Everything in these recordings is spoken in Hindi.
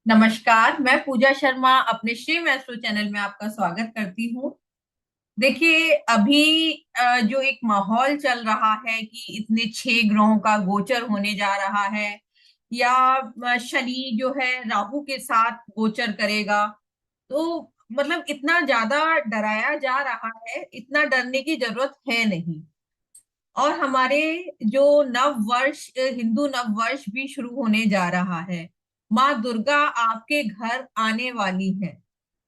नमस्कार। मैं पूजा शर्मा अपने श्री मैस्ट्रो चैनल में आपका स्वागत करती हूँ। देखिए, अभी जो एक माहौल चल रहा है कि इतने 6 ग्रहों का गोचर होने जा रहा है, या शनि जो है राहु के साथ गोचर करेगा, तो मतलब इतना ज्यादा डराया जा रहा है। इतना डरने की जरूरत है नहीं। और हमारे जो नव वर्ष, हिंदू नव वर्ष भी शुरू होने जा रहा है। माँ दुर्गा आपके घर आने वाली है।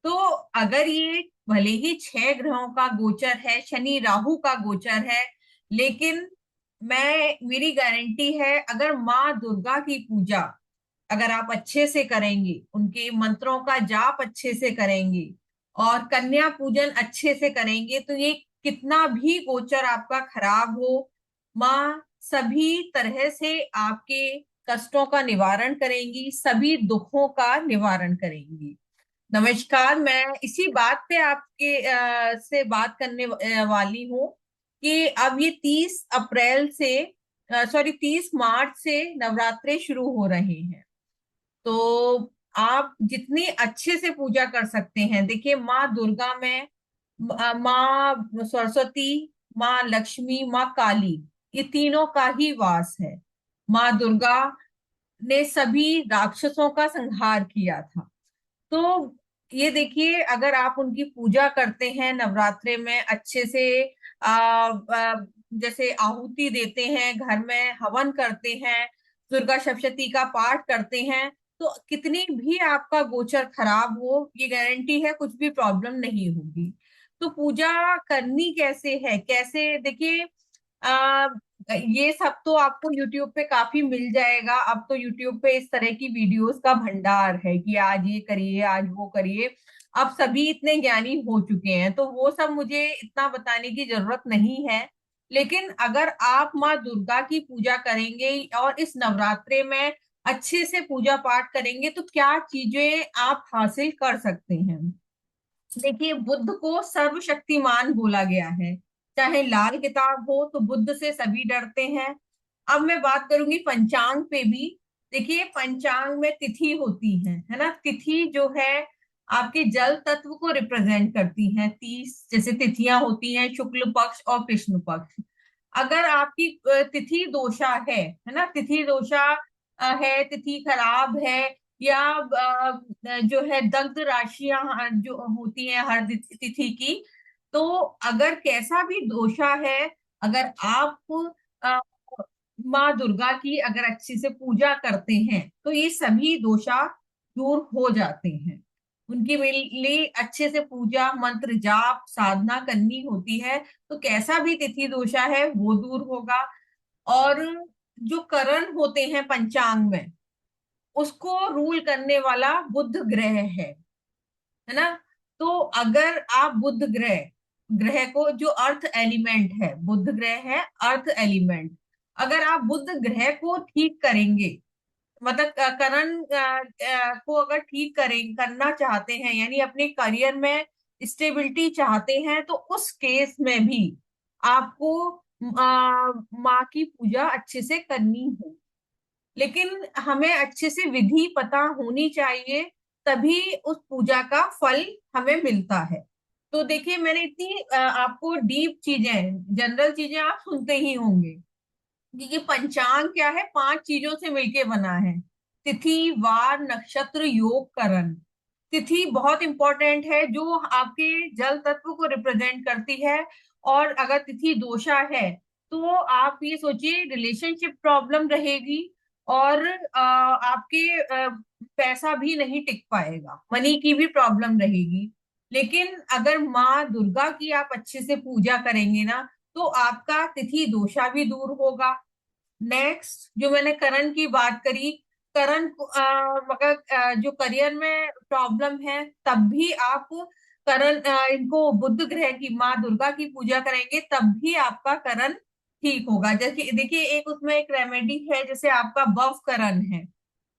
तो अगर ये भले ही 6 ग्रहों का गोचर है, शनि राहु का गोचर है, लेकिन मेरी गारंटी है, अगर माँ दुर्गा की पूजा अगर आप अच्छे से करेंगे, उनके मंत्रों का जाप अच्छे से करेंगे और कन्या पूजन अच्छे से करेंगे, तो ये कितना भी गोचर आपका खराब हो, माँ सभी तरह से आपके कष्टों का निवारण करेंगी, सभी दुखों का निवारण करेंगी। नमस्कार। मैं इसी बात पे आपके से बात करने वाली हूँ कि अब ये 30 अप्रैल से, सॉरी, 30 मार्च से नवरात्रे शुरू हो रहे हैं। तो आप जितनी अच्छे से पूजा कर सकते हैं, देखिए, माँ दुर्गा में माँ सरस्वती, माँ लक्ष्मी, माँ काली, ये तीनों का ही वास है। माँ दुर्गा ने सभी राक्षसों का संहार किया था। तो ये देखिए, अगर आप उनकी पूजा करते हैं नवरात्रे में अच्छे से, जैसे आहुति देते हैं, घर में हवन करते हैं, दुर्गा सप्तशती का पाठ करते हैं, तो कितनी भी आपका गोचर खराब हो, ये गारंटी है कुछ भी प्रॉब्लम नहीं होगी। तो पूजा करनी कैसे है, कैसे, देखिए, आ, ये सब तो आपको यूट्यूब पे काफी मिल जाएगा। अब तो यूट्यूब पे इस तरह की वीडियोस का भंडार है कि आज ये करिए, आज वो करिए। अब सभी इतने ज्ञानी हो चुके हैं, तो वो सब मुझे इतना बताने की जरूरत नहीं है। लेकिन अगर आप माँ दुर्गा की पूजा करेंगे और इस नवरात्रे में अच्छे से पूजा पाठ करेंगे, तो क्या चीजें आप हासिल कर सकते हैं। देखिए, बुद्ध को सर्वशक्तिमान बोला गया है। चाहे लाल किताब हो, तो बुद्ध से सभी डरते हैं। अब मैं बात करूंगी पंचांग पे भी। देखिए, पंचांग में तिथि होती है ना। तिथि जो है आपके जल तत्व को रिप्रेजेंट करती है। 30 जैसे तिथियां होती हैं, शुक्ल पक्ष और कृष्ण पक्ष। अगर आपकी तिथि दोषा है ना, तिथि दोषा है, तिथि खराब है, या जो है दग्ध राशियां जो होती हैं हर तिथि की, तो अगर कैसा भी दोषा है, अगर आप अ, माँ दुर्गा की अगर अच्छे से पूजा करते हैं, तो ये सभी दोषा दूर हो जाते हैं। उनके लिए अच्छे से पूजा मंत्र जाप साधना करनी होती है, तो कैसा भी तिथि दोषा है वो दूर होगा। और जो करण होते हैं पंचांग में, उसको रूल करने वाला बुध ग्रह है ना। तो अगर आप बुध ग्रह ग्रह को, जो अर्थ एलिमेंट है, बुध ग्रह है अर्थ एलिमेंट, अगर आप बुध ग्रह को ठीक करेंगे, मतलब करण को अगर ठीक करना चाहते हैं, यानी अपने करियर में स्टेबिलिटी चाहते हैं, तो उस केस में भी आपको माँ की पूजा अच्छे से करनी हो। लेकिन हमें अच्छे से विधि पता होनी चाहिए, तभी उस पूजा का फल हमें मिलता है। तो देखिए, मैंने इतनी आपको डीप चीजें, जनरल चीजें आप सुनते ही होंगे कि ये पंचांग क्या है, 5 चीजों से मिलके बना है। तिथि, वार, नक्षत्र, योग, करण। तिथि बहुत इंपॉर्टेंट है, जो आपके जल तत्व को रिप्रेजेंट करती है। और अगर तिथि दोषा है, तो आप ये सोचिए, रिलेशनशिप प्रॉब्लम रहेगी, और आपके पैसा भी नहीं टिक पाएगा, मनी की भी प्रॉब्लम रहेगी। लेकिन अगर माँ दुर्गा की आप अच्छे से पूजा करेंगे ना, तो आपका तिथि दोषा भी दूर होगा। नेक्स्ट, जो मैंने करण की बात करी, करण मगर जो करियर में प्रॉब्लम है, तब भी आप करण, इनको बुध ग्रह की माँ दुर्गा की पूजा करेंगे, तब भी आपका करण ठीक होगा। जैसे देखिए, एक उसमें एक रेमेडी है, जैसे आपका बव करण है,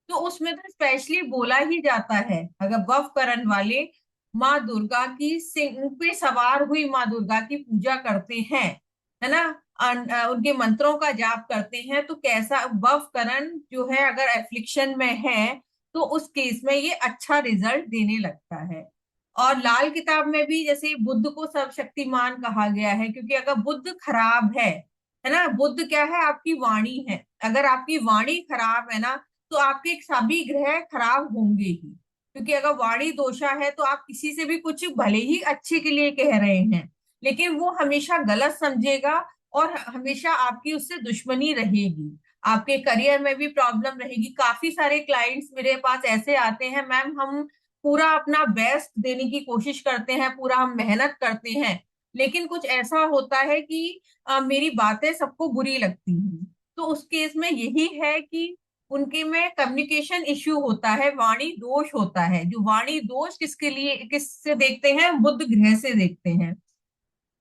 तो उसमें तो स्पेशली बोला ही जाता है, अगर बव करण वाले माँ दुर्गा की सिंह पे सवार हुई माँ दुर्गा की पूजा करते हैं, है ना, उनके मंत्रों का जाप करते हैं तो कैसा बफ करण जो है अगर एफ्लिक्शन में है तो उस केस में ये अच्छा रिजल्ट देने लगता है। और लाल किताब में भी जैसे बुद्ध को सर्वशक्तिमान कहा गया है, क्योंकि अगर बुद्ध खराब है ना, बुद्ध क्या है, आपकी वाणी है, अगर आपकी वाणी खराब है ना तो आपके सभी ग्रह खराब होंगे ही। क्योंकि अगर वाणी दोषा है तो आप किसी से भी कुछ भले ही अच्छे के लिए कह रहे हैं लेकिन वो हमेशा गलत समझेगा और हमेशा आपकी उससे दुश्मनी रहेगी। आपके करियर में भी प्रॉब्लम रहेगी। काफी सारे क्लाइंट्स मेरे पास ऐसे आते हैं, मैम हम पूरा अपना बेस्ट देने की कोशिश करते हैं, पूरा हम मेहनत करते हैं, लेकिन कुछ ऐसा होता है कि मेरी बातें सबको बुरी लगती हैं। तो उस केस में यही है कि उनके में कम्युनिकेशन इश्यू होता है, वाणी दोष होता है। जो वाणी दोष किसके लिए किससे देखते हैं, बुध ग्रह से देखते हैं।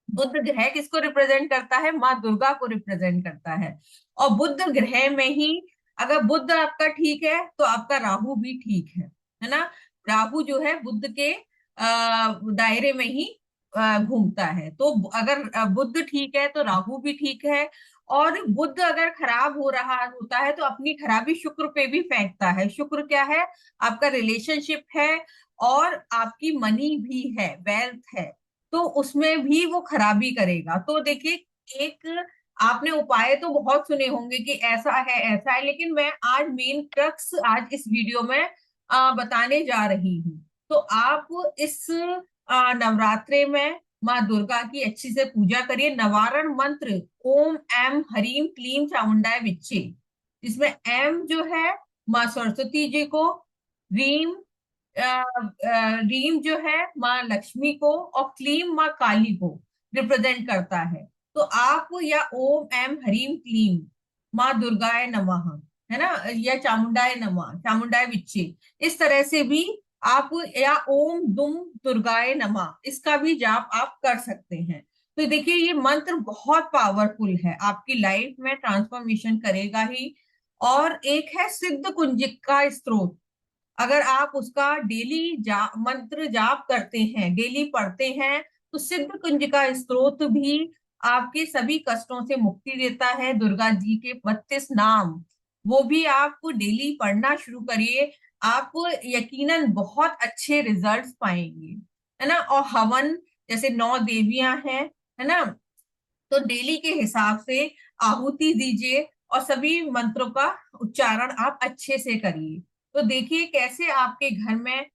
बुध ग्रह किसको रिप्रेजेंट करता है, माँ दुर्गा को रिप्रेजेंट करता है। और बुध ग्रह में ही अगर बुध आपका ठीक है तो आपका राहु भी ठीक है ना। राहु जो है बुध के दायरे में ही घूमता है। तो अगर बुध ठीक है तो राहु भी ठीक है। और बुध अगर खराब हो रहा होता है तो अपनी खराबी शुक्र पे भी फेंकता है। शुक्र क्या है, आपका रिलेशनशिप है और आपकी मनी भी है, वेल्थ है, तो उसमें भी वो खराबी करेगा। तो देखिए, एक आपने उपाय तो बहुत सुने होंगे कि ऐसा है, लेकिन मैं आज मेन क्रक्स आज इस वीडियो में बताने जा रही हूँ। तो आप इस नवरात्रे में माँ दुर्गा की अच्छी से पूजा करिए। नवारण मंत्र ओम एम हरीम क्लीम चामुंडाय विच्चे, इसमें एम जो है माँ सरस्वती जी को, रीम रीम जो है माँ लक्ष्मी को, और क्लीम माँ काली को रिप्रेजेंट करता है। तो आप या ओम एम हरीम क्लीम माँ दुर्गाय नमः, है ना, या चामुंडाय नमः, चामुंडाय विच्चे, इस तरह से भी आप, या ओम दुम दुर्गाय नमः, इसका भी जाप आप कर सकते हैं। तो देखिए, ये मंत्र बहुत पावरफुल है, आपकी लाइफ में ट्रांसफॉर्मेशन करेगा ही। और एक है सिद्ध कुंजिका स्त्रोत, अगर आप उसका डेली मंत्र जाप करते हैं, डेली पढ़ते हैं, तो सिद्ध कुंजिका स्त्रोत भी आपके सभी कष्टों से मुक्ति देता है। दुर्गा जी के 32 नाम, वो भी आप डेली पढ़ना शुरू करिए, आप यकीनन बहुत अच्छे रिजल्ट्स पाएंगे, है ना। और हवन, जैसे 9 देवियां हैं, है ना, तो डेली के हिसाब से आहुति दीजिए और सभी मंत्रों का उच्चारण आप अच्छे से करिए। तो देखिए कैसे आपके घर में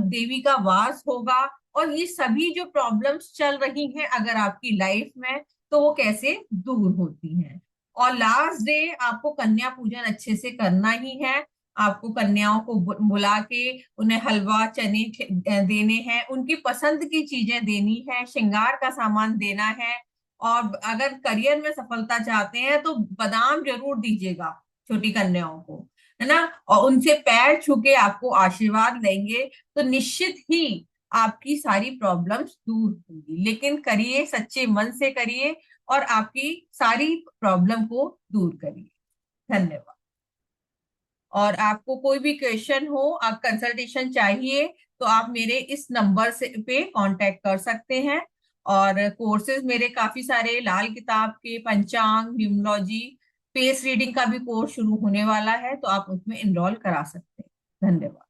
देवी का वास होगा, और ये सभी जो प्रॉब्लम्स चल रही हैं अगर आपकी लाइफ में, तो वो कैसे दूर होती हैं। और लास्ट डे आपको कन्या पूजन अच्छे से करना ही है। आपको कन्याओं को बुला के उन्हें हलवा चने देने हैं, उनकी पसंद की चीजें देनी है, श्रृंगार का सामान देना है। और अगर करियर में सफलता चाहते हैं तो बादाम जरूर दीजिएगा छोटी कन्याओं को, है ना, और उनसे पैर छू के आपको आशीर्वाद लेंगे तो निश्चित ही आपकी सारी प्रॉब्लम्स दूर होंगी। लेकिन करिए, सच्चे मन से करिए और आपकी सारी प्रॉब्लम को दूर करिए। धन्यवाद। और आपको कोई भी क्वेश्चन हो, आप कंसल्टेशन चाहिए, तो आप मेरे इस नंबर से पे कांटेक्ट कर सकते हैं। और कोर्सेज मेरे काफी सारे, लाल किताब के, पंचांग, न्यूमरोलॉजी, फेस रीडिंग का भी कोर्स शुरू होने वाला है, तो आप उसमें एनरोल करा सकते हैं। धन्यवाद।